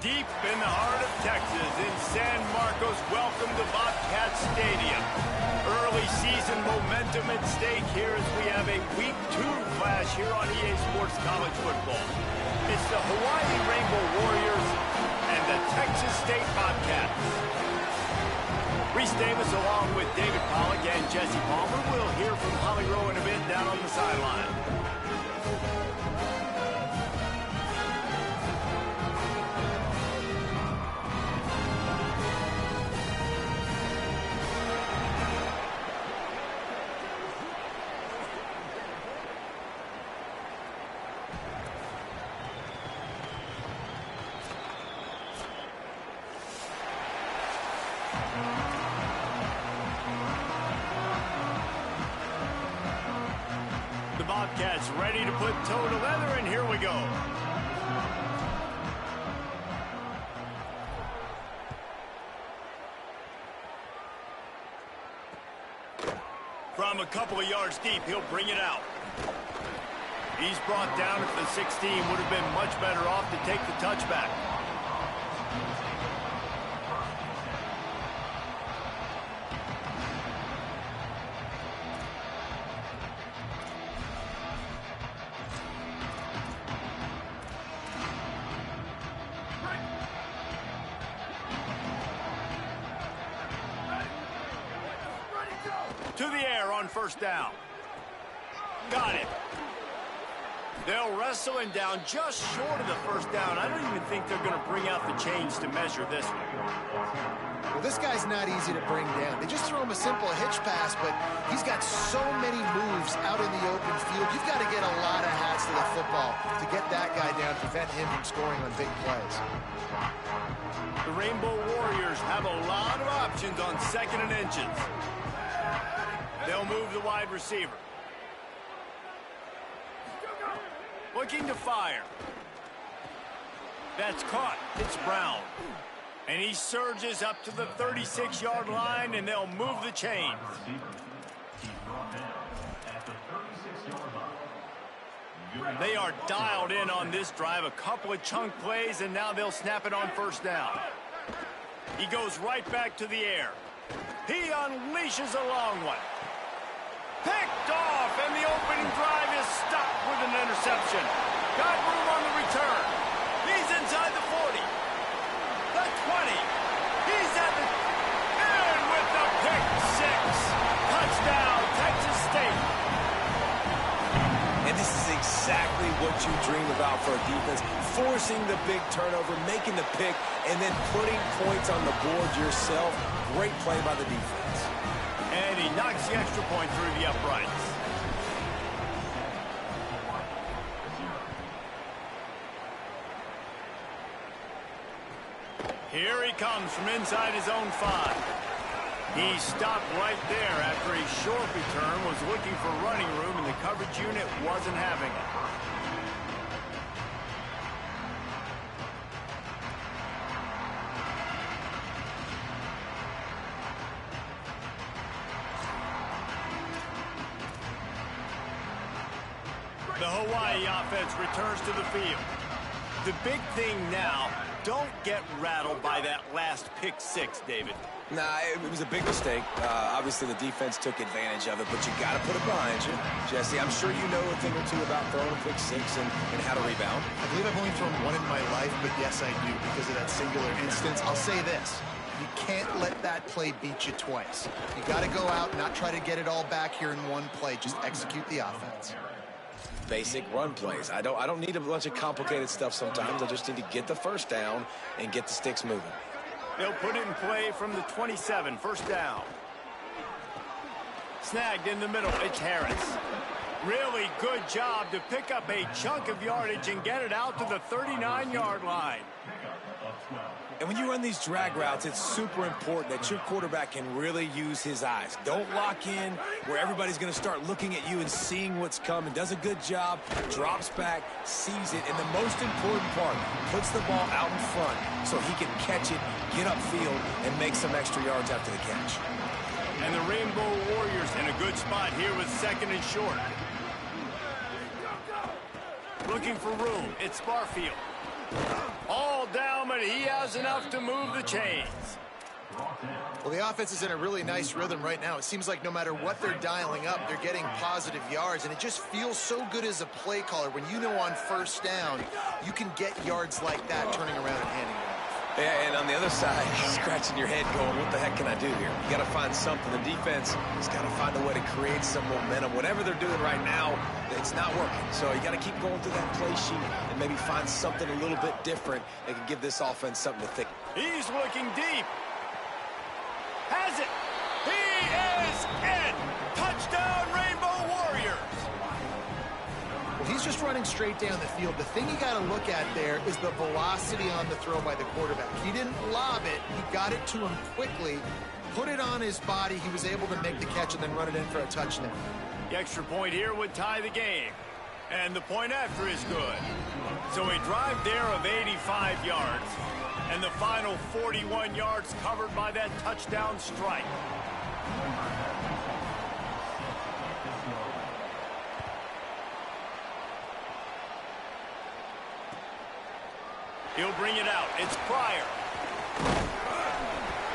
Deep in the heart of Texas, in San Marcos, welcome to Bobcat Stadium. Early season momentum at stake here as we have a Week 2 clash here on EA Sports College Football. It's the Hawaii Rainbow Warriors and the Texas State Bobcats. Reese Davis along with David Pollack and Jesse Palmer. We'll hear from Holly Rowe in a bit down on the sideline. Bobcats ready to put toe to leather, and here we go. From a couple of yards deep, he'll bring it out. He's brought down at the 16. Would have been much better off to take the touchback. To the air on first down. Got it. They'll wrestle him down just short of the first down. I don't even think they're going to bring out the chains to measure this one. Well, this guy's not easy to bring down. They just throw him a simple hitch pass, but he's got so many moves out in the open field. You've got to get a lot of hats to the football to get that guy down, prevent him from scoring on big plays. The Rainbow Warriors have a lot of options on 2nd and inches. They'll move the wide receiver. Looking to fire. That's caught. It's Brown. And he surges up to the 36-yard line, and they'll move the chains. They are dialed in on this drive. A couple of chunk plays, and now they'll snap it on first down. He goes right back to the air. He unleashes a long one. Picked off, and the opening drive is stopped with an interception. Got room on the return. He's inside the 40. The 20. He's at the end with the pick six. Touchdown, Texas State. And this is exactly what you dream about for a defense. Forcing the big turnover, making the pick, and then putting points on the board yourself. Great play by the defense. And he knocks the extra point through the uprights. Here he comes from inside his own 5. He stopped right there after a short return, was looking for running room, and the coverage unit wasn't having it. The Hawaii offense returns to the field. The big thing now, don't get rattled by that last pick six, David. Nah, it was a big mistake. Obviously, the defense took advantage of it, but you got to put it behind you. Jesse, I'm sure you know a thing or two about throwing a pick six and how to rebound. I believe I've only thrown one in my life, but yes, I do because of that singular instance. I'll say this. You can't let that play beat you twice. You got to go out, not try to get it all back here in one play. Just execute the offense. Basic run plays. I don't need a bunch of complicated stuff sometimes. I just need to get the first down and get the sticks moving. They'll put it in play from the 27, first down. Snagged in the middle, it's Harris. Really good job to pick up a chunk of yardage and get it out to the 39-yard line. And when you run these drag routes, it's super important that your quarterback can really use his eyes. Don't lock in where everybody's going to start looking at you and seeing what's coming. Does a good job, drops back, sees it, and the most important part, puts the ball out in front so he can catch it, get upfield, and make some extra yards after the catch. And the Rainbow Warriors in a good spot here with 2nd and short. Looking for room, it's Barfield. All down, but he has enough to move the chains. Well, the offense is in a really nice rhythm right now. It seems like no matter what they're dialing up, they're getting positive yards, and it just feels so good as a play caller when you know on first down you can get yards like that turning around and handing it off. Yeah, and on the other side, scratching your head going, what the heck can I do here? You got to find something. The defense has got to find a way to create some momentum. Whatever they're doing right now, it's not working. So you got to keep going through that play sheet and maybe find something a little bit different that can give this offense something to think. He's looking deep. Has it. He is in. Touchdown, Rainbow Warriors. Well, he's just running straight down the field. The thing you got to look at there is the velocity on the throw by the quarterback. He didn't lob it. He got it to him quickly, put it on his body. He was able to make the catch and then run it in for a touchdown. The extra point here would tie the game. And the point after is good. So a drive there of 85 yards. And the final 41 yards covered by that touchdown strike. He'll bring it out. It's Pryor.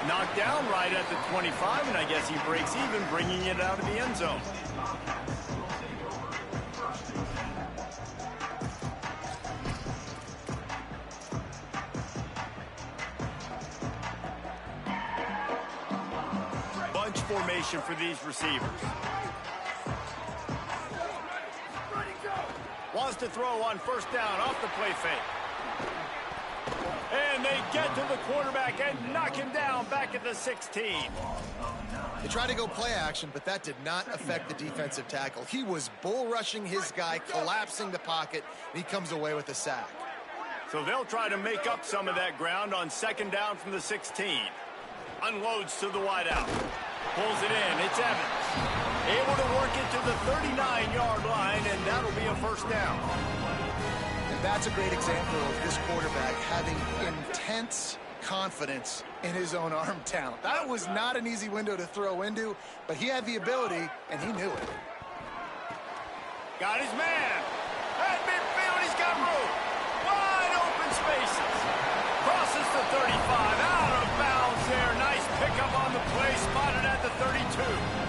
Knocked down right at the 25, and I guess he breaks even, bringing it out of the end zone. Bunch formation for these receivers. Wants to throw on first down off the play fake. And they get to the quarterback and knock him down back at the 16. They tried to go play action, but that did not affect the defensive tackle. He was bull rushing his guy, collapsing the pocket, and he comes away with a sack. So they'll try to make up some of that ground on second down from the 16. Unloads to the wideout. Pulls it in. It's Evans. Able to work it to the 39-yard line, and that'll be a first down. That's a great example of this quarterback having intense confidence in his own arm talent. That was not an easy window to throw into, but he had the ability, and he knew it. Got his man. At midfield, he's got room. Wide open spaces. Crosses the 35. Out of bounds there. Nice pickup on the play. Spotted at the 32.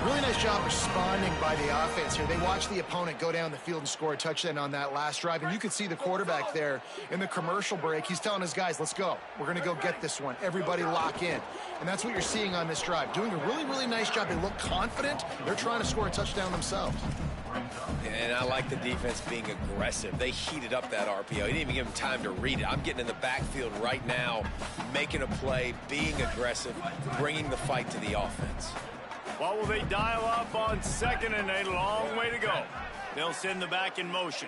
Really nice job responding by the offense here. They watched the opponent go down the field and score a touchdown on that last drive, and you could see the quarterback there in the commercial break. He's telling his guys, let's go. We're going to go get this one. Everybody lock in. And that's what you're seeing on this drive. Doing a really, really nice job. They look confident. They're trying to score a touchdown themselves. And I like the defense being aggressive. They heated up that RPO. He didn't even give him time to read it. I'm getting in the backfield right now, making a play, being aggressive, bringing the fight to the offense. What will they dial up on second and a long way to go? They'll send the back in motion.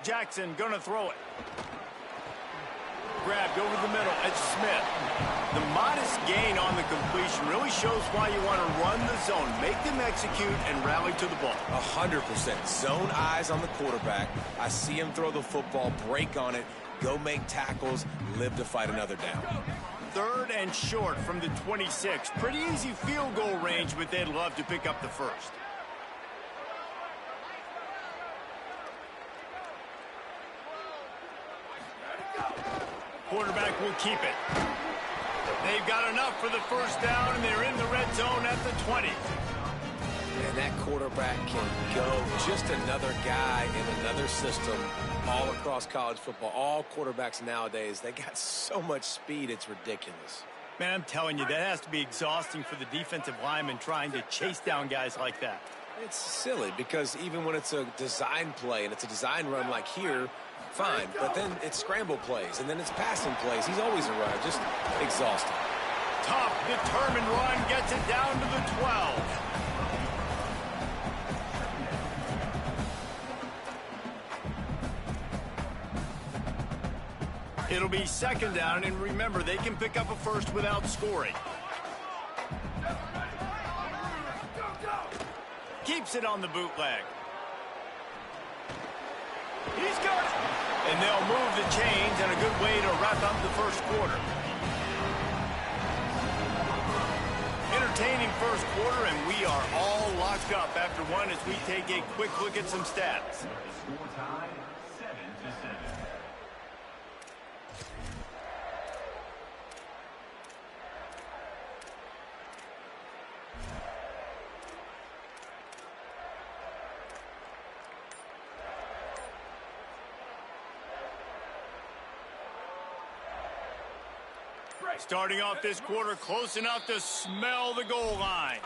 Jackson gonna throw it. Grabbed over the middle. It's Smith. The modest gain on the completion really shows why you want to run the zone. Make them execute and rally to the ball. 100%. Zone eyes on the quarterback. I see him throw the football, break on it, go make tackles, live to fight another down. Third and short from the 26. Pretty easy field goal range, but they'd love to pick up the first. Quarterback will keep it. They've got enough for the first down, and they're in the red zone at the 20. And that quarterback can go. Just another guy in another system all across college football. All quarterbacks nowadays, they got so much speed, it's ridiculous. Man, I'm telling you, that has to be exhausting for the defensive lineman trying to chase down guys like that. It's silly because even when it's a design play and it's a design run like here, fine. But then it's scramble plays and then it's passing plays. He's always a runner, just exhausting. Tough, determined run gets it down to the 12. It'll be second down, and remember, they can pick up a first without scoring. Keeps it on the bootleg. He's got it. And they'll move the chains, and a good way to wrap up the first quarter. Entertaining first quarter, and we are all locked up after one as we take a quick look at some stats. Score tied 7-7. Starting off this quarter close enough to smell the goal line.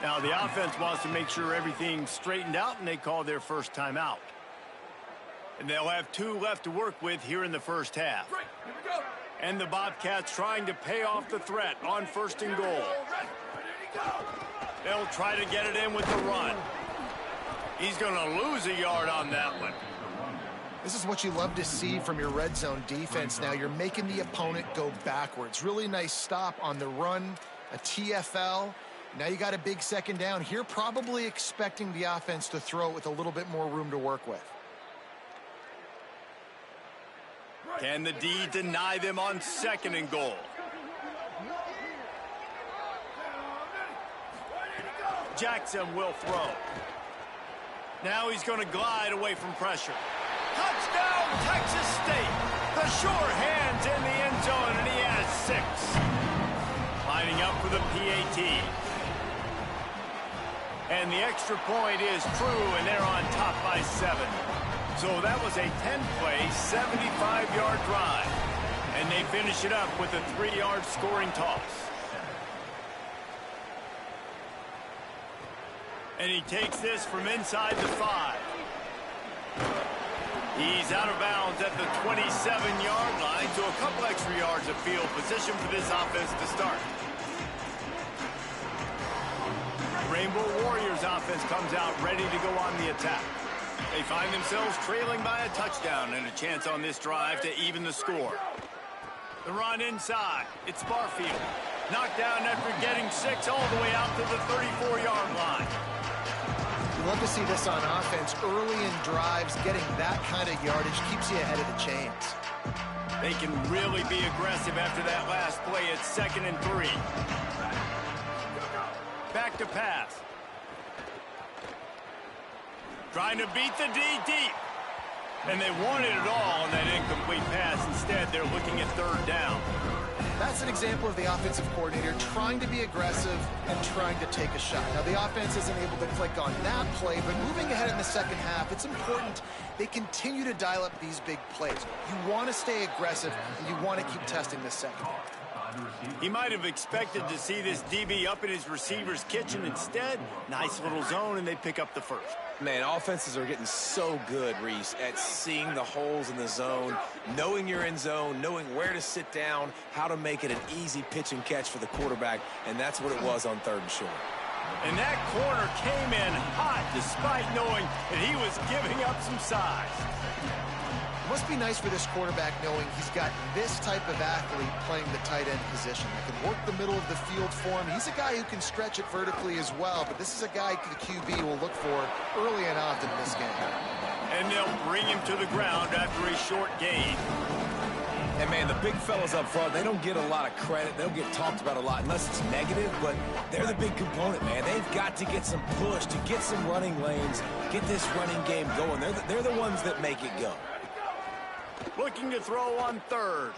Now the offense wants to make sure everything's straightened out, and they call their first timeout. And they'll have 2 left to work with here in the first half. And the Bobcats trying to pay off the threat on first and goal. They'll try to get it in with the run. He's going to lose a yard on that one. This is what you love to see from your red zone defense. Now you're making the opponent go backwards. Really nice stop on the run, a TFL. Now you got a big second down here, probably expecting the offense to throw it with a little bit more room to work with. Can the D deny them on second and goal? Jackson will throw. Now he's going to glide away from pressure. Touchdown, Texas State. The sure hands in the end zone, and he has 6. Lining up for the PAT. And the extra point is true, and they're on top by 7. So that was a 10-play, 75-yard drive. And they finish it up with a 3-yard scoring toss. And he takes this from inside the 5. He's out of bounds at the 27-yard line, so a couple extra yards of field position for this offense to start. Rainbow Warriors offense comes out ready to go on the attack. They find themselves trailing by a touchdown and a chance on this drive to even the score. The run inside. It's Barfield. Knocked down after getting 6 all the way out to the 34-yard line. You love to see this on offense. Early in drives, getting that kind of yardage keeps you ahead of the chains. They can really be aggressive after that last play. It's 2nd and 3. Back to pass. Trying to beat the D deep. And they wanted it all on that incomplete pass. Instead, they're looking at 3rd down. That's an example of the offensive coordinator trying to be aggressive and trying to take a shot. Now, the offense isn't able to click on that play, but moving ahead in the second half, it's important they continue to dial up these big plays. You want to stay aggressive, and you want to keep testing this second half. He might have expected to see this DB up in his receiver's kitchen. Instead, nice little zone, and they pick up the first. Man, offenses are getting so good, Reese, at seeing the holes in the zone, knowing you're in zone, knowing where to sit down, how to make it an easy pitch and catch for the quarterback, and that's what it was on 3rd and short. And that corner came in hot despite knowing that he was giving up some size. It must be nice for this quarterback knowing he's got this type of athlete playing the tight end position that can work the middle of the field for him. He's a guy who can stretch it vertically as well, but this is a guy the QB will look for early and often in this game. And they'll bring him to the ground after a short gain. And, man, the big fellas up front, they don't get a lot of credit. They don't get talked about a lot unless it's negative, but they're the big component, man. They've got to get some push, to get some running lanes, get this running game going. They're the ones that make it go. Looking to throw on 3rd.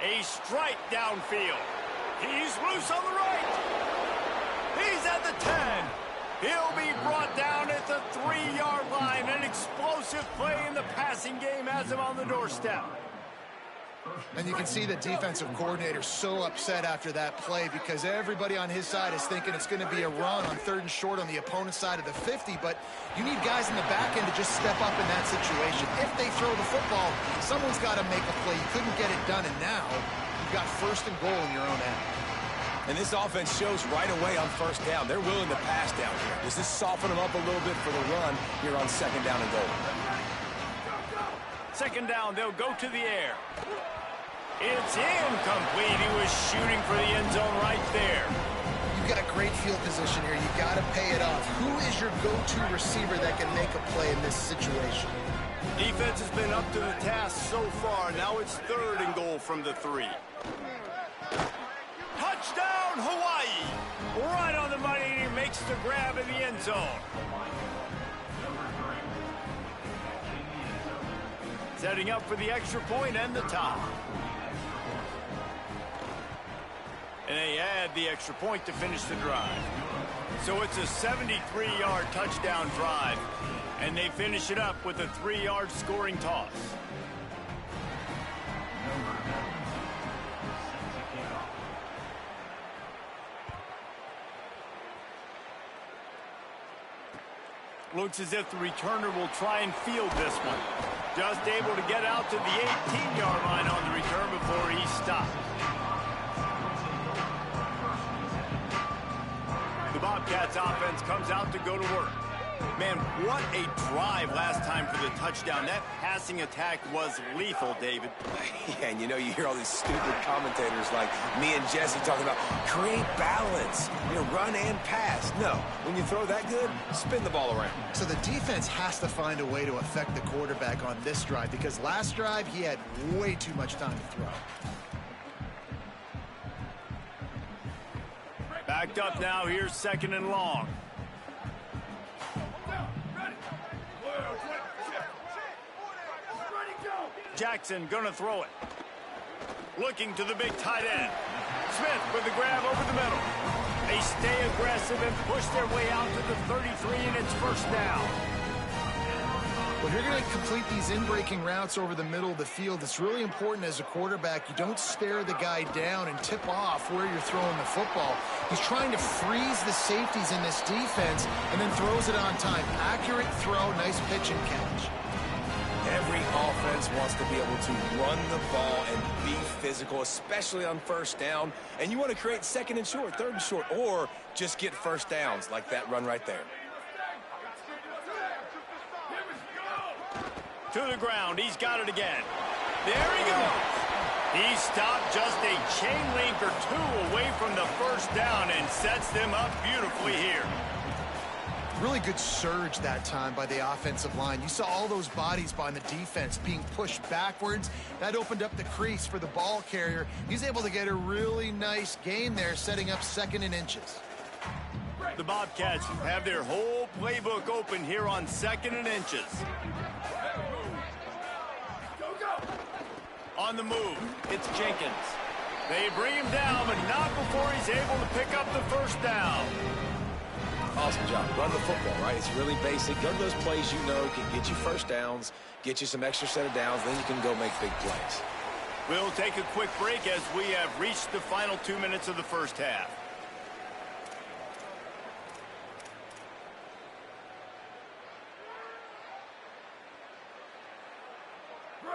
A strike downfield. He's loose on the right. He's at the 10. He'll be brought down at the 3-yard line. An explosive play in the passing game has him on the doorstep. And you can see the defensive coordinator so upset after that play because everybody on his side is thinking it's going to be a run on 3rd and short on the opponent's side of the 50, but you need guys in the back end to just step up in that situation. If they throw the football, someone's got to make a play. You couldn't get it done, and now you've got 1st and goal in your own end. And this offense shows right away on 1st down. They're willing to pass down here. Does this soften them up a little bit for the run here on 2nd down and goal? 2nd down, they'll go to the air. It's incomplete. He was shooting for the end zone right there. You've got a great field position here. You got to pay it off. Who is your go-to receiver that can make a play in this situation? Defense has been up to the task so far. Now it's 3rd and goal from the 3. Touchdown, Hawaii. Right on the money, and he makes the grab in the end zone. Setting up for the extra point and the tie. And they add the extra point to finish the drive. So it's a 73-yard touchdown drive. And they finish it up with a 3-yard scoring toss. Looks as if the returner will try and field this one. Just able to get out to the 18-yard line on the return before he stopped. The Bobcats offense comes out to go to work. Man, what a drive last time for the touchdown. That passing attack was lethal, David. Yeah, and you know, you hear all these stupid commentators like me and Jesse talking about create balance, run and pass. No, when you throw that good, spin the ball around. So the defense has to find a way to affect the quarterback on this drive because last drive he had way too much time to throw. Backed up now, here's 2nd and long. Jackson gonna throw it. Looking to the big tight end. Smith with the grab over the middle. They stay aggressive and push their way out to the 33, and it's 1st down. When you're going to complete these in-breaking routes over the middle of the field, it's really important as a quarterback you don't stare the guy down and tip off where you're throwing the football. He's trying to freeze the safeties in this defense and then throws it on time. Accurate throw, nice pitch and catch. Every offense wants to be able to run the ball and be physical, especially on 1st down. And you want to create 2nd and short, 3rd and short, or just get 1st downs like that run right there. To the ground, he's got it again. There he goes. He stopped just a chain link or 2 away from the 1st down and sets them up beautifully here. Really good surge that time by the offensive line. You saw all those bodies by the defense being pushed backwards. That opened up the crease for the ball carrier. He's able to get a really nice gain there, setting up 2nd and inches. The Bobcats have their whole playbook open here on 2nd and inches. On the move, it's Jenkins. They bring him down, but not before he's able to pick up the 1st down. Awesome job. Run the football, right? It's really basic. Go to those plays you know can get you 1st downs, get you some extra set of downs, then you can go make big plays. We'll take a quick break as we have reached the final 2 minutes of the 1st half.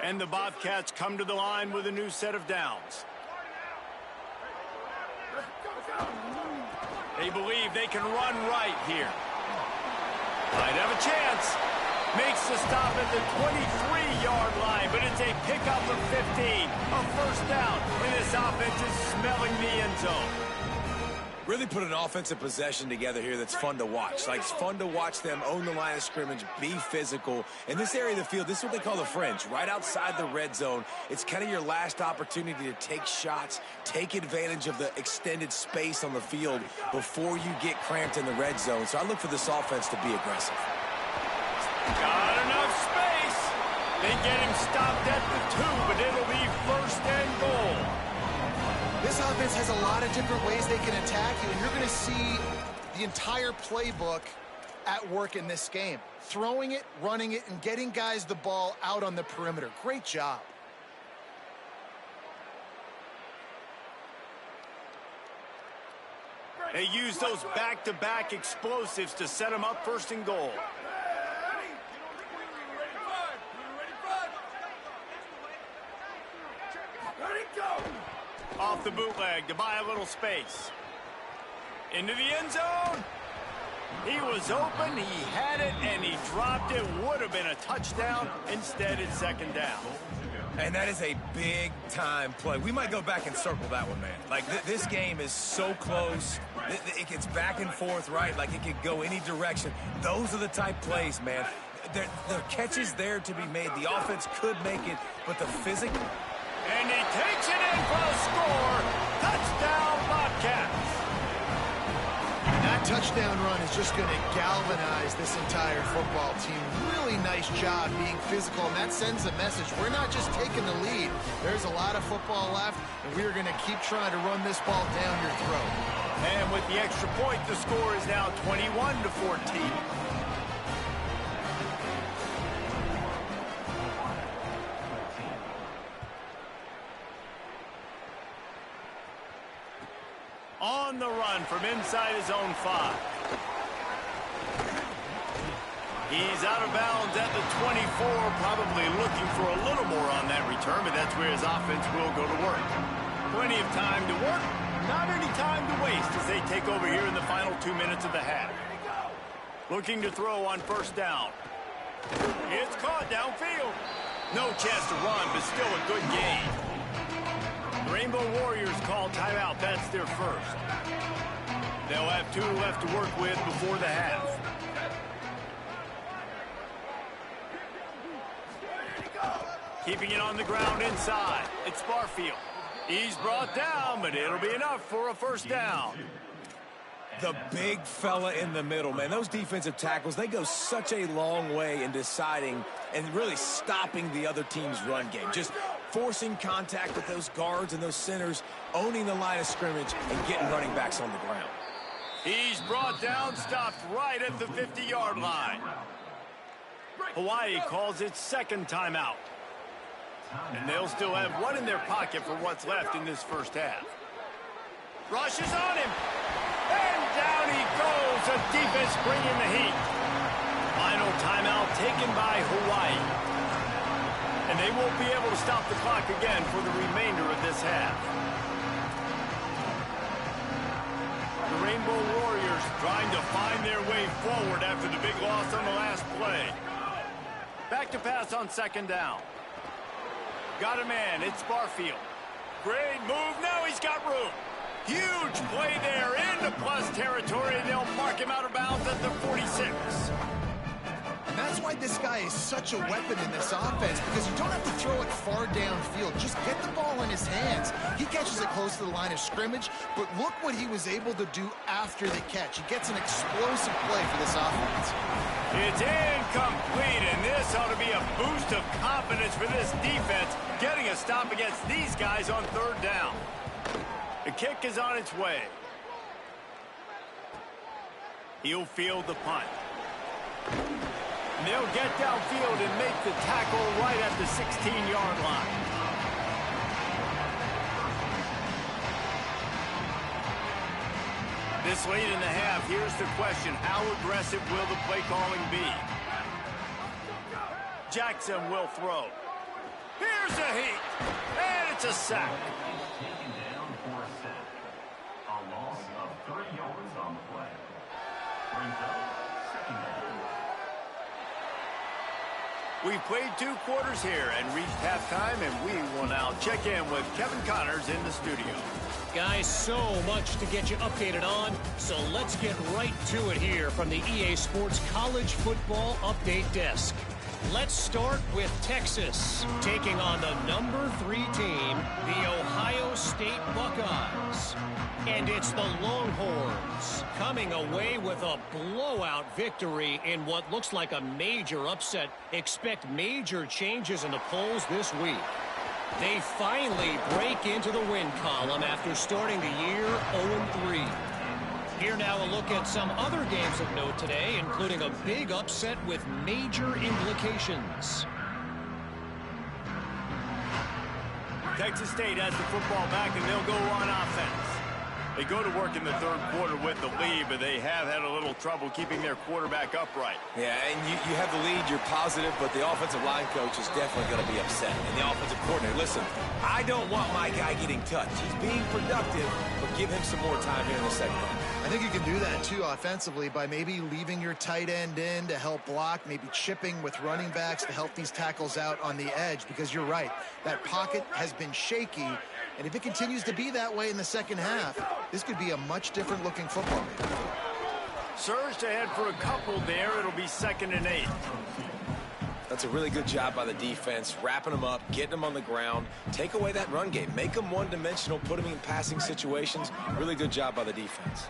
And the Bobcats come to the line with a new set of downs. They believe they can run right here. Might have a chance. Makes the stop at the 23-yard line, but it's a pickup of 15. A 1st down, and this offense is smelling the end zone. Really put an offensive possession together here that's fun to watch. Like, it's fun to watch them own the line of scrimmage, be physical. In this area of the field, this is what they call the fringe, right outside the red zone. It's kind of your last opportunity to take shots, take advantage of the extended space on the field before you get cramped in the red zone. So I look for this offense to be aggressive. Got enough space. They get him stopped at the 2, but it'll be 1st and goal. This offense has a lot of different ways they can attack you, and you're going to see the entire playbook at work in this game. Throwing it, running it, and getting guys the ball out on the perimeter. Great job. They use those back-to-back explosives to set them up 1st and goal. Off the bootleg to buy a little space. Into the end zone. He was open, he had it, and he dropped it. Would have been a touchdown. Instead, it's 2nd down. And that is a big-time play. We might go back and circle that one, man. Like, this game is so close. It gets back and forth, right? Like, it could go any direction. Those are the type plays, man. The catches there to be made. The offense could make it, but the physical... And he takes it in for a score. Touchdown, Bobcats. touchdown run is just going to galvanize this entire football team. Really nice job being physical, and that sends a message. We're not just taking the lead. There's a lot of football left, and we are going to keep trying to run this ball down your throat. And with the extra point, the score is now 21-14. On the run from inside his own 5. He's out of bounds at the 24, probably looking for a little more on that return, but that's where his offense will go to work. Plenty of time to work, not any time to waste as they take over here in the final 2 minutes of the half. Looking to throw on first down. It's caught downfield. No chance to run, but still a good gain. Rainbow Warriors call timeout. That's their first. They'll have 2 left to work with before the half. Keeping it on the ground inside. It's Barfield. He's brought down, but it'll be enough for a first down. The big fella in the middle, man. Those defensive tackles, they go such a long way in deciding and really stopping the other team's run game. Just forcing contact with those guards and those centers, owning the line of scrimmage, and getting running backs on the ground. He's brought down, stopped right at the 50-yard line. Hawaii calls its second timeout. And they'll still have 1 in their pocket for what's left in this first half. Rushes on him. And down he goes. The defense bringing the heat. Final timeout taken by Hawaii. And they won't be able to stop the clock again for the remainder of this half. The Rainbow Warriors trying to find their way forward after the big loss on the last play. Back to pass on second down. Got a man. It's Barfield. Great move. Now he's got room. Huge play there into plus territory. They'll mark him out of bounds at the 46. And that's why this guy is such a weapon in this offense, because you don't have to throw it far downfield. Just get the ball in his hands. He catches it close to the line of scrimmage, but look what he was able to do after the catch. He gets an explosive play for this offense. It's incomplete, and this ought to be a boost of confidence for this defense, getting a stop against these guys on third down. The kick is on its way. He'll field the punt. And they'll get downfield and make the tackle right at the 16-yard line. This late in the half, here's the question. How aggressive will the play calling be? Jackson will throw. Here's a heat. And it's a sack. Taken down for a sack. A loss of 3 yards on the play. Brings up second down. We've played 2 quarters here and reached halftime, and we will now check in with Kevin Connors in the studio. Guys, so much to get you updated on, so let's get right to it here from the EA Sports College Football Update Desk. Let's start with Texas, taking on the number 3 team, the Ohio State Buckeyes. And it's the Longhorns coming away with a blowout victory in what looks like a major upset. Expect major changes in the polls this week. They finally break into the win column after starting the year 0-3. Here now a look at some other games of note today, including a big upset with major implications. Texas State has the football back, and they'll go on offense. They go to work in the third quarter with the lead, but they have had a little trouble keeping their quarterback upright. Yeah, and you have the lead, you're positive, but the offensive line coach is definitely going to be upset. And the offensive coordinator, listen, I don't want my guy getting touched. He's being productive, but give him some more time here in the second half. I think you can do that, too, offensively, by maybe leaving your tight end in to help block, maybe chipping with running backs to help these tackles out on the edge, because you're right. That pocket has been shaky, and if it continues to be that way in the second half, this could be a much different-looking football game. Surged ahead for a couple there. It'll be 2nd and 8. That's a really good job by the defense, wrapping them up, getting them on the ground. Take away that run game. Make them one-dimensional, put them in passing situations. Really good job by the defense.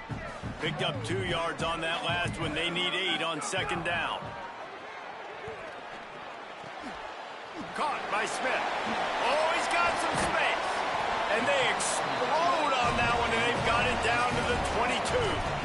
Picked up 2 yards on that last one. They need 8 on second down. Caught by Smith. Oh, he's got some space. And they explode on that one, and they've got it down to the 22.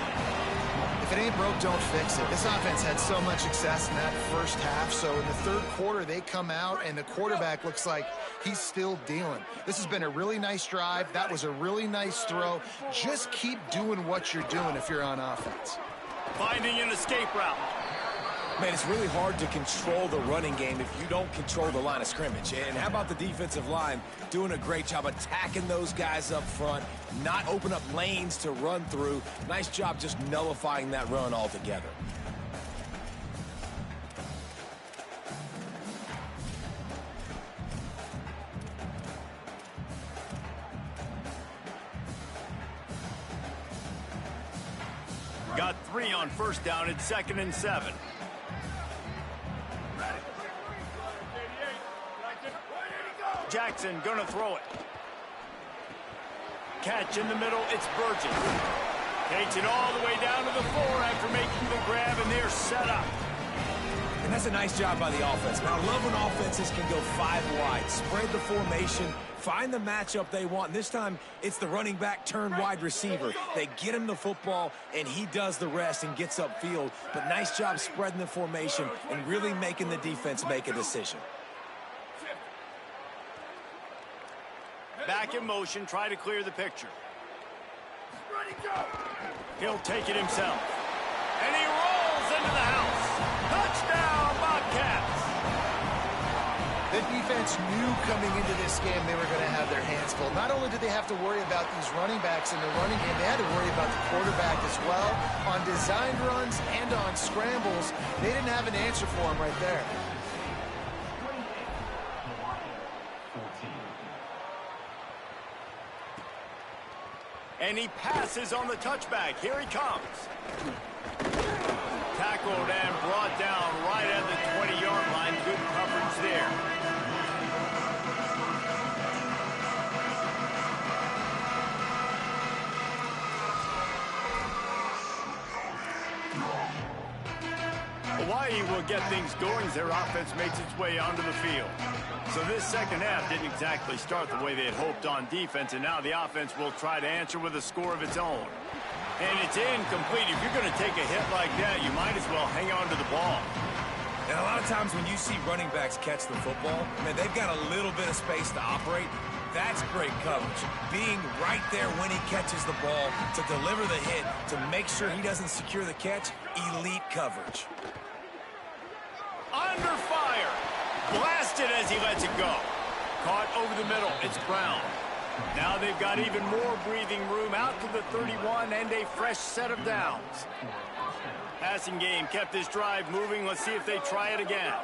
If it ain't broke, don't fix it. This offense had so much success in that first half, so in the third quarter, they come out, and the quarterback looks like he's still dealing. This has been a really nice drive. That was a really nice throw. Just keep doing what you're doing if you're on offense. Finding an escape route. Man, it's really hard to control the running game if you don't control the line of scrimmage. And how about the defensive line doing a great job attacking those guys up front, not open up lanes to run through. Nice job just nullifying that run altogether. Got 3 on first down. It's 2nd and 7. Jackson gonna throw it. Catch in the middle, it's Burgess. Takes it all the way down to the 4 after making the grab, and they're set up. And that's a nice job by the offense. Now, I love when offenses can go 5 wide, spread the formation, find the matchup they want. And this time, it's the running back turned wide receiver. They get him the football, and he does the rest and gets upfield. But nice job spreading the formation and really making the defense make a decision. Back in motion, try to clear the picture. He'll take it himself. And he rolls into the house. Touchdown, Bobcats! The defense knew coming into this game they were going to have their hands full. Not only did they have to worry about these running backs in the running game, they had to worry about the quarterback as well. On designed runs and on scrambles, they didn't have an answer for him right there. And he passes on the touchback. Here he comes. Tackled and brought down right at the 20-yard line. Good coverage there. Hawaii will get things going as their offense makes its way onto the field. So this second half didn't exactly start the way they had hoped on defense, and now the offense will try to answer with a score of its own. And it's incomplete. If you're going to take a hit like that, you might as well hang on to the ball. And a lot of times when you see running backs catch the football, man, they've got a little bit of space to operate. That's great coverage. Being right there when he catches the ball to deliver the hit, to make sure he doesn't secure the catch, elite coverage. Under fire. Blasted as he lets it go. Caught over the middle. It's Brown. Now they've got even more breathing room out to the 31 and a fresh set of downs. Passing game kept this drive moving. Let's see if they try it again.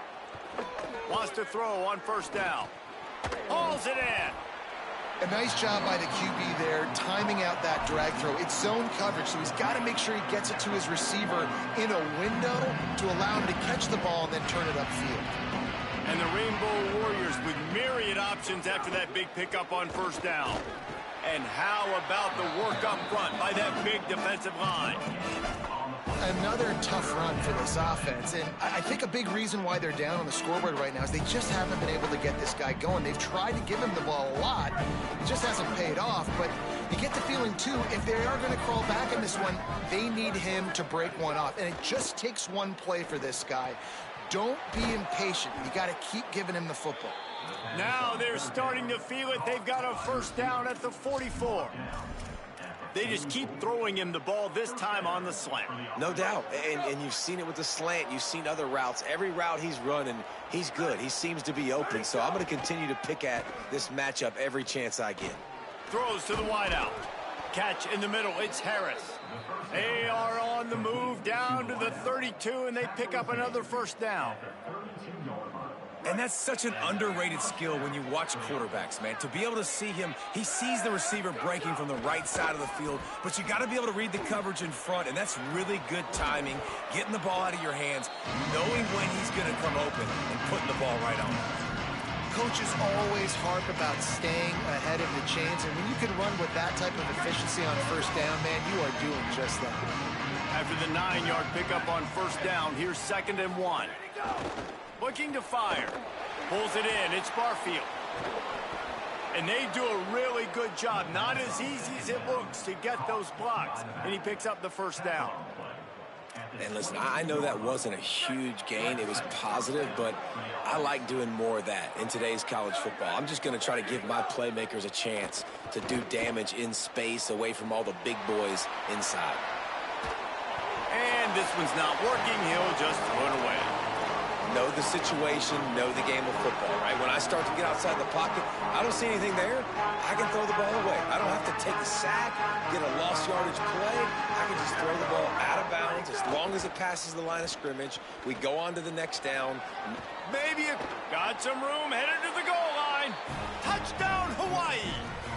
Wants to throw on first down. Hauls it in. A nice job by the QB there, timing out that drag throw. It's zone coverage, so he's got to make sure he gets it to his receiver in a window to allow him to catch the ball and then turn it upfield. And the Rainbow Warriors with myriad options after that big pickup on first down. And how about the work up front by that big defensive line? Another tough run for this offense, and I think a big reason why they're down on the scoreboard right now is they just haven't been able to get this guy going. They've tried to give him the ball a lot. It just hasn't paid off, but you get the feeling, too, if they are going to crawl back in this one, they need him to break one off, and it just takes one play for this guy. Don't be impatient. You got to keep giving him the football. Now they're starting to feel it. They've got a first down at the 44. They just keep throwing him the ball, this time on the slant. No doubt, and you've seen it with the slant. You've seen other routes. Every route he's running, he's good. He seems to be open, so I'm going to continue to pick at this matchup every chance I get. Throws to the wideout. Catch in the middle. It's Harris. They are on the move down to the 32, and they pick up another first down. And that's such an underrated skill when you watch quarterbacks, man. To be able to see him, he sees the receiver breaking from the right side of the field, but you got to be able to read the coverage in front, and that's really good timing, getting the ball out of your hands, knowing when he's going to come open, and putting the ball right on. Coaches always harp about staying ahead of the chains, and when you can run with that type of efficiency on first down, man, you are doing just that. After the 9-yard pickup on first down, here's 2nd and 1. Looking to fire. Pulls it in. It's Barfield. And they do a really good job. Not as easy as it looks to get those blocks. And he picks up the first down. And listen, I know that wasn't a huge gain. It was positive, but I like doing more of that in today's college football. I'm just going to try to give my playmakers a chance to do damage in space away from all the big boys inside. And this one's not working. He'll just throw it away. Know the situation, know the game of football, right? When I start to get outside the pocket, I don't see anything there, I can throw the ball away. I don't have to take a sack, get a lost yardage play. I can just throw the ball out of bounds as long as it passes the line of scrimmage. We go on to the next down. Maybe it got some room, headed to the goal line. Touchdown, Hawaii.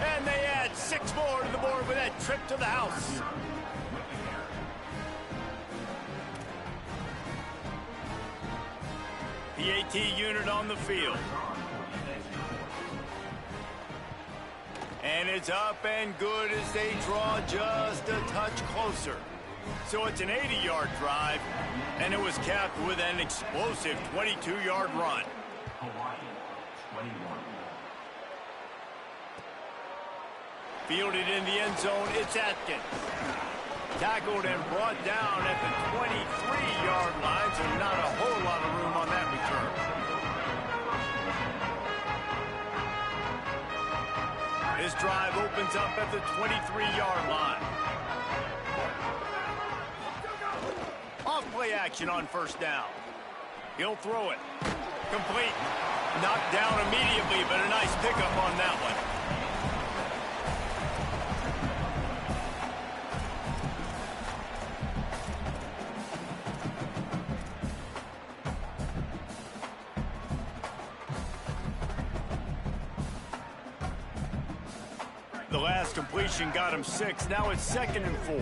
And they add 6 more to the board with that trip to the house. The AT unit on the field. And it's up and good as they draw just a touch closer. So it's an 80-yard drive, and it was capped with an explosive 22-yard run. Fielded in the end zone, it's Atkins. Tackled and brought down at the 23-yard line, so not a whole lot of room on that return. This drive opens up at the 23-yard line. Off play action on first down. He'll throw it. Complete. Knocked down immediately, but a nice pickup on that one. The last completion got him 6. Now it's 2nd and 4.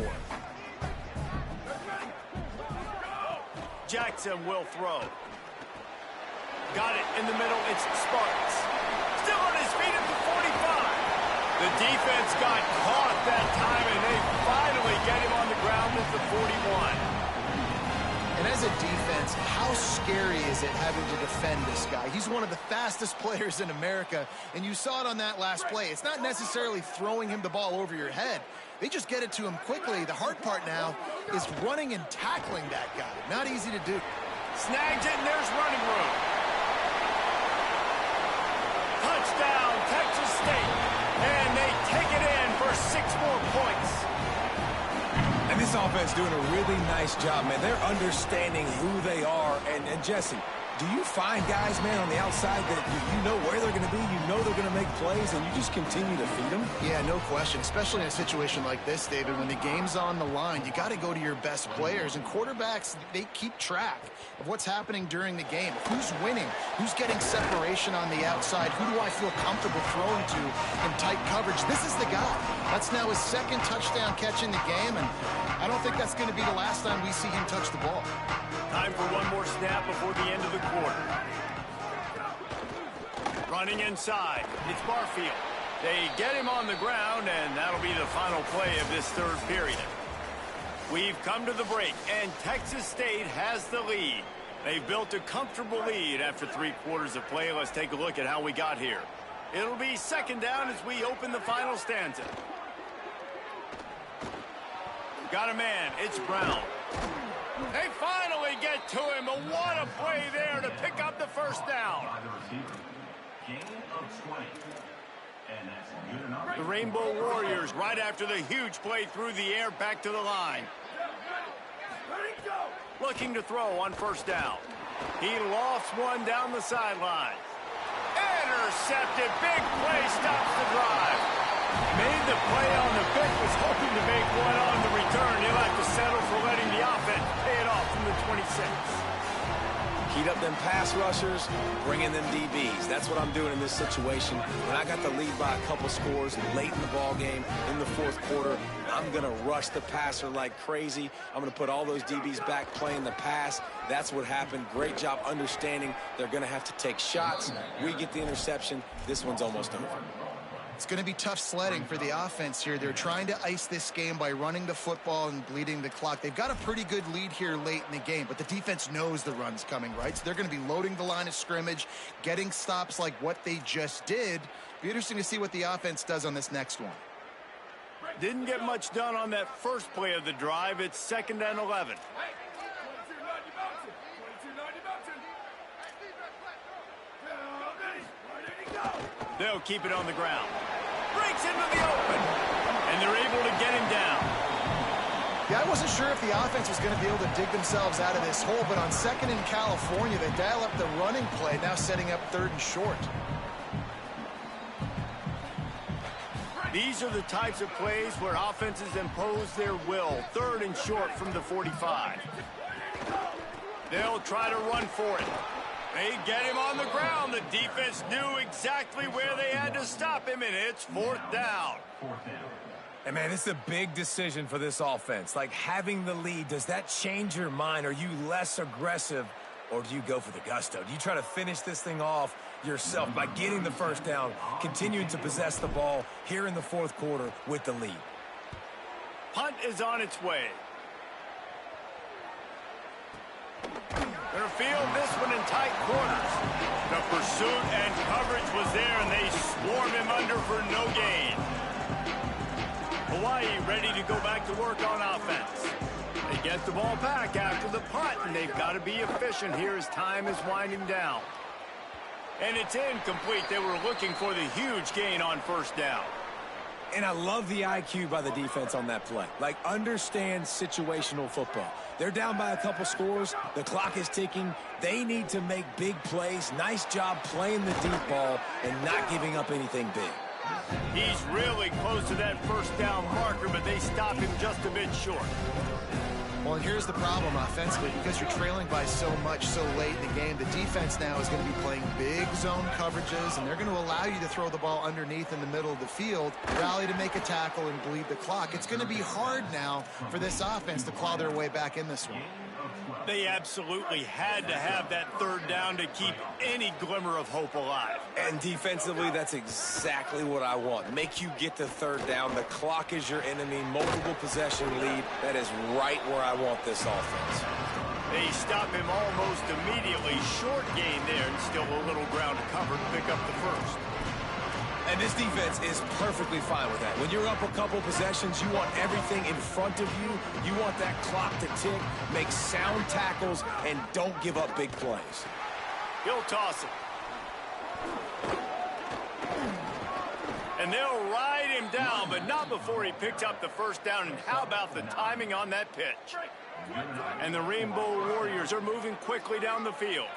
Jackson will throw. Got it in the middle. It's Sparks. Still on his feet at the 45. The defense got caught that time, and they finally get him on the ground at the 41. And as a defense, how scary is it having to defend this guy? He's one of the fastest players in America, and you saw it on that last play. It's not necessarily throwing him the ball over your head. They just get it to him quickly. The hard part now is running and tackling that guy. Not easy to do. Snags it, and there's running room. Touchdown, Texas State. And they take it in for 6 more points. And this offense doing a really nice job, man. They're understanding who they are. And Jesse, do you find guys, man, on the outside that you know where they're going to be, you know they're going to make plays, and you just continue to feed them? Yeah, no question, especially in a situation like this, David, when the game's on the line, you got to go to your best players. And quarterbacks, they keep track of what's happening during the game. Who's winning? Who's getting separation on the outside? Who do I feel comfortable throwing to in tight coverage? This is the guy. That's now his 2nd touchdown catch in the game, and I don't think that's going to be the last time we see him touch the ball. Time for one more snap before the end of the quarter. Running inside, it's Barfield. They get him on the ground, and that'll be the final play of this 3rd period. We've come to the break, and Texas State has the lead. They've built a comfortable lead after 3 quarters of play. Let's take a look at how we got here. It'll be 2nd down as we open the final stanza. Got a man, it's Brown. They finally get to him, and what a play there to pick up the first down. The Rainbow Warriors right after the huge play through the air back to the line. Looking to throw on first down. He lofts one down the sideline. Intercepted, big play, stops the drive. Made the play on the pitch, was hoping to make one on the return. He'll have to settle for letting the offense pay it off from the 26. Heat up them pass rushers, bring in them DBs. That's what I'm doing in this situation. When I got the lead by a couple scores late in the ball game, in the fourth quarter, I'm going to rush the passer like crazy. I'm going to put all those DBs back playing the pass. That's what happened. Great job understanding they're going to have to take shots. We get the interception. This one's almost over. It's going to be tough sledding for the offense here. They're trying to ice this game by running the football and bleeding the clock. They've got a pretty good lead here late in the game, but the defense knows the run's coming, right? So they're going to be loading the line of scrimmage, getting stops like what they just did. Be interesting to see what the offense does on this next one. Didn't get much done on that first play of the drive. It's 2nd and 11. They'll keep it on the ground. Breaks into the open. And they're able to get him down. Yeah, I wasn't sure if the offense was going to be able to dig themselves out of this hole, but on 2nd in California, they dial up the running play, now setting up 3rd and short. These are the types of plays where offenses impose their will. 3rd and short from the 45. They'll try to run for it. They get him on the ground. The defense knew exactly where they had to stop him, and it's 4th down. And, man, it's a big decision for this offense. Like, having the lead, does that change your mind? Are you less aggressive, or do you go for the gusto? Do you try to finish this thing off yourself by getting the first down, continuing to possess the ball here in the fourth quarter with the lead? Punt is on its way. They'll field this one in tight quarters. The pursuit and coverage was there, and they swarm him under for no gain. Hawaii ready to go back to work on offense. They get the ball back after the punt, and they've got to be efficient here as time is winding down. And it's incomplete. They were looking for the huge gain on 1st down. And I love the IQ by the defense on that play. Like, understand situational football. They're down by a couple scores. The clock is ticking. They need to make big plays. Nice job playing the deep ball and not giving up anything big. He's really close to that 1st down marker, but they stop him just a bit short. Well, and here's the problem offensively. Because you're trailing by so much so late in the game, the defense now is going to be playing big zone coverages, and they're going to allow you to throw the ball underneath in the middle of the field, rally to make a tackle, and bleed the clock. It's going to be hard now for this offense to claw their way back in this one. They absolutely had to have that 3rd down to keep any glimmer of hope alive. And defensively, that's exactly what I want. Make you get the 3rd down. The clock is your enemy. Multiple possession lead. That is right where I want this offense. They stop him almost immediately. Short gain there, and still a little ground to cover to pick up the 1st. And this defense is perfectly fine with that. When you're up a couple possessions, you want everything in front of you. You want that clock to tick, make sound tackles, and don't give up big plays. He'll toss it. And they'll ride him down, but not before he picked up the 1st down. And how about the timing on that pitch? And the Rainbow Warriors are moving quickly down the field.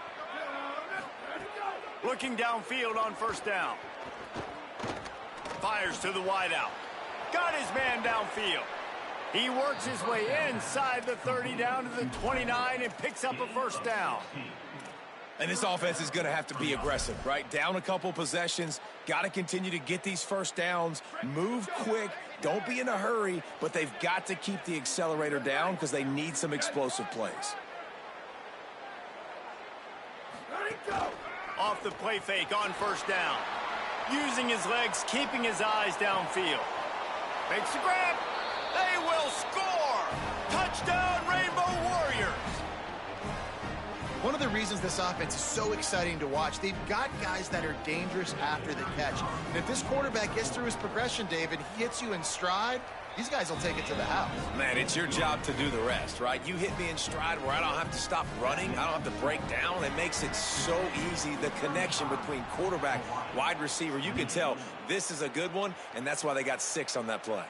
Looking downfield on 1st down. Fires to the wideout. Got his man downfield. He works his way inside the 30 down to the 29 and picks up a 1st down. And this offense is going to have to be aggressive, right? Down a couple possessions. Got to continue to get these 1st downs. Move quick. Don't be in a hurry, but they've got to keep the accelerator down because they need some explosive plays. Off the play fake on 1st down. Using his legs, keeping his eyes downfield. Makes the grab. They will score. Touchdown, Rainbow Warriors. One of the reasons this offense is so exciting to watch, they've got guys that are dangerous after the catch. And if this quarterback gets through his progression, David, he hits you in stride, these guys will take it to the house. Man, it's your job to do the rest, right? You hit me in stride where I don't have to stop running. I don't have to break down. It makes it so easy, the connection between quarterback, wide receiver. You can tell this is a good one, and that's why they got 6 on that play.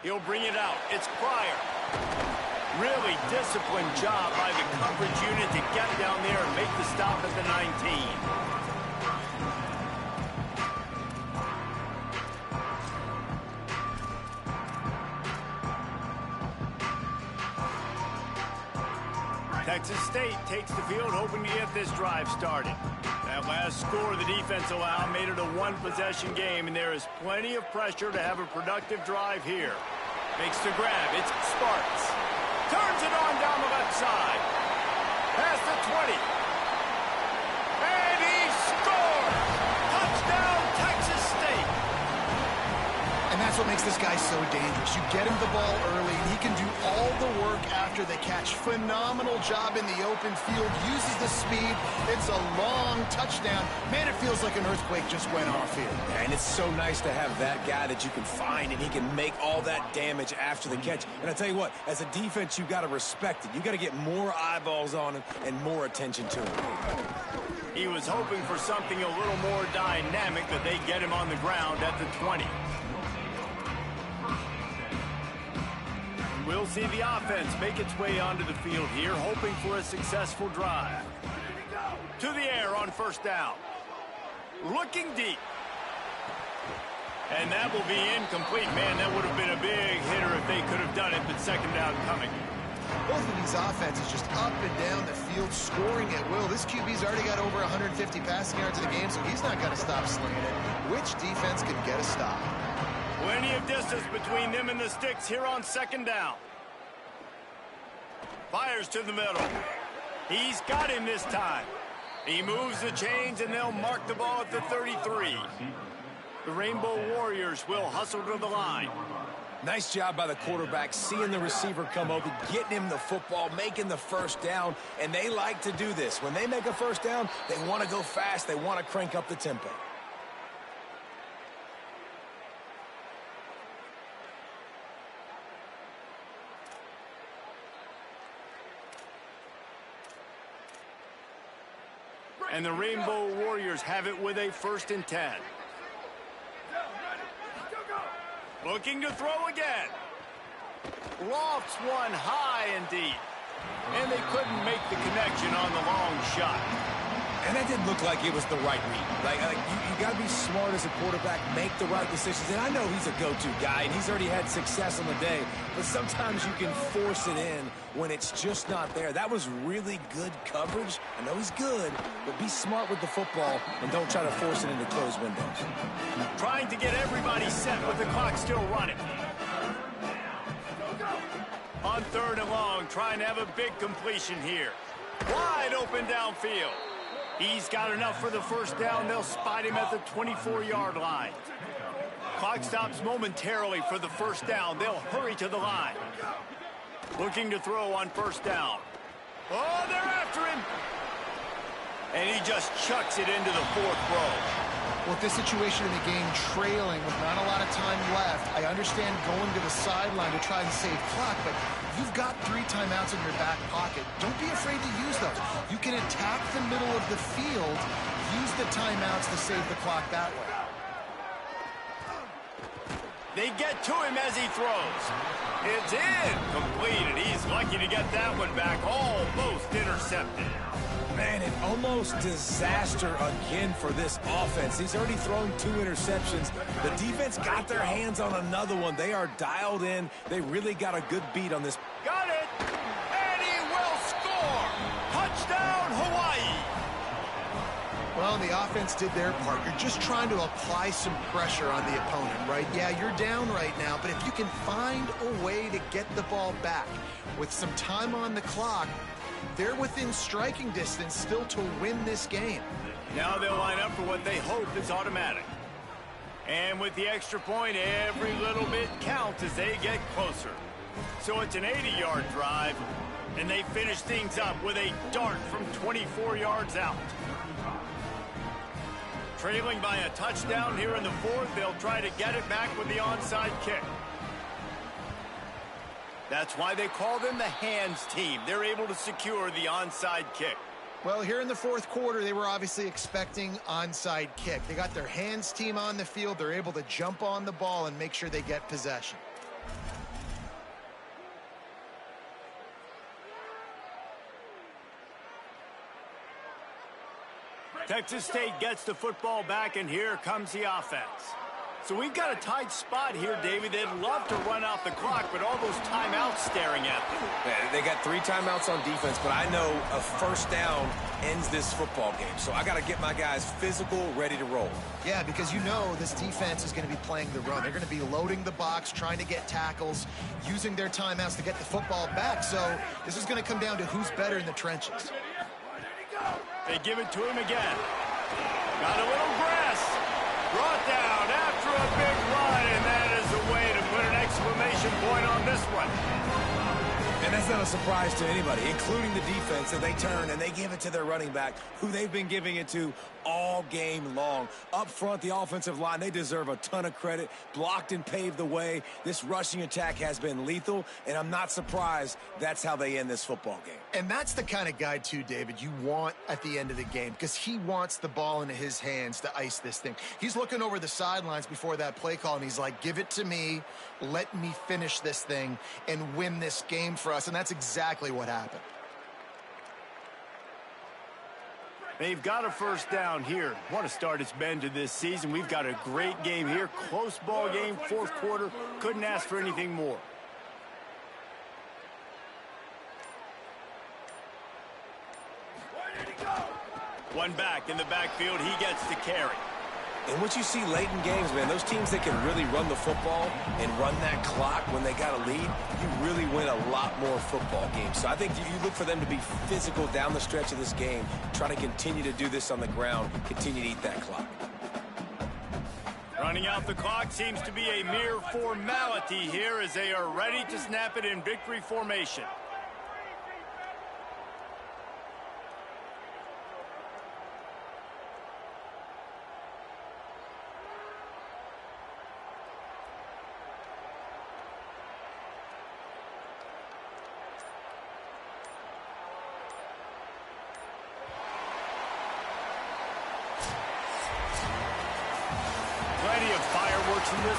He'll bring it out. It's Pryor. Really disciplined job by the coverage unit to get down there and make the stop at the 19. Texas State takes the field, hoping to get this drive started. That last score the defense allowed made it a one-possession game, and there is plenty of pressure to have a productive drive here. Makes the grab. It's Sparks. Turns it on down the left side. Past the 20. And he scores! Touchdown, Texas State! And that's what makes this guy so dangerous. You get him the ball early, and he can do all the work after the catch. Phenomenal job in the open field. Uses the speed. It's a long touchdown. Man, it feels like an earthquake just went off here. And it's so nice to have that guy that you can find, and he can make all that damage after the catch. And I tell you what, as a defense, you've got to respect it. You've got to get more eyeballs on him and more attention to him. He was hoping for something a little more dynamic, but they get him on the ground at the 20. We'll see the offense make its way onto the field here, hoping for a successful drive. To the air on first down. Looking deep. And that will be incomplete. Man, that would have been a big hitter if they could have done it, but second down coming. Both of these offenses just up and down the field, scoring at will. This QB's already got over 150 passing yards in the game, so he's not going to stop slinging it. Which defense can get a stop? Plenty of distance between them and the sticks here on second down. Fires to the middle. He's got him this time. He moves the chains, and they'll mark the ball at the 33. The Rainbow Warriors will hustle to the line. Nice job by the quarterback, seeing the receiver come open, getting him the football, making the first down, and they like to do this. When they make a first down, they want to go fast. They want to crank up the tempo. And the Rainbow Warriors have it with a 1st and 10. Looking to throw again. Lofts one high and deep. And they couldn't make the connection on the long shot. And that didn't look like it was the right read. You got to be smart as a quarterback, make the right decisions. And I know he's a go-to guy, and he's already had success on the day. But sometimes you can force it in when it's just not there. That was really good coverage. I know he's good, but be smart with the football and don't try to force it into closed windows. Trying to get everybody set with the clock still running. On 3rd and long, trying to have a big completion here. Wide open downfield. He's got enough for the first down. They'll spot him at the 24-yard line. Clock stops momentarily for the first down. They'll hurry to the line. Looking to throw on first down. Oh, they're after him. And he just chucks it into the 4th row. With this situation in the game, trailing with not a lot of time left, I understand going to the sideline to try and save clock, but you've got 3 timeouts in your back pocket. Don't be afraid to use those. You can attack the middle of the field, use the timeouts to save the clock that way. They get to him as he throws. It's incomplete, and he's lucky to get that one back, almost intercepted. Man, an almost disaster again for this offense. He's already thrown 2 interceptions. The defense got their hands on another one. They are dialed in. They really got a good beat on this. Got it! And he will score! Touchdown, Hawaii! Well, the offense did their part. You're just trying to apply some pressure on the opponent, right? Yeah, you're down right now, but if you can find a way to get the ball back with some time on the clock, they're within striking distance still to win this game. Now they'll line up for what they hope is automatic. And with the extra point, every little bit counts as they get closer. So it's an 80-yard drive, and they finish things up with a dart from 24 yards out. Trailing by a touchdown here in the 4th, they'll try to get it back with the onside kick. That's why they call them the hands team. They're able to secure the onside kick. Well, here in the 4th quarter, they were obviously expecting onside kick. They got their hands team on the field. They're able to jump on the ball and make sure they get possession. Texas State gets the football back, and here comes the offense. So we've got a tight spot here, David. They'd love to run out the clock, but all those timeouts staring at them. Yeah, they got 3 timeouts on defense, but I know a first down ends this football game. So I got to get my guys physical, ready to roll. Yeah, because you know this defense is going to be playing the run. They're going to be loading the box, trying to get tackles, using their timeouts to get the football back. So this is going to come down to who's better in the trenches. They give it to him again. Got a little grass. Brought down after a big run, and that is the way to put an exclamation point on this one. And that's not a surprise to anybody, including the defense, that they turn and they give it to their running back, who they've been giving it to all game long. Up front, the offensive line, they deserve a ton of credit. Blocked and paved the way. This rushing attack has been lethal, and I'm not surprised that's how they end this football game. And that's the kind of guy, too, David, you want at the end of the game, because he wants the ball into his hands to ice this thing. He's looking over the sidelines before that play call, and he's like, give it to me, let me finish this thing and win this game for us. And that's exactly what happened. They've got a first down here. What a start it's been to this season. We've got a great game here. Close ball game, fourth quarter. Couldn't ask for anything more. One back in the backfield. He gets the carry. And what you see late in games, man, those teams that can really run the football and run that clock when they got a lead, you really win a lot more football games. So I think you look for them to be physical down the stretch of this game, try to continue to do this on the ground, continue to eat that clock. Running out the clock seems to be a mere formality here as they are ready to snap it in victory formation. Plenty of fireworks in this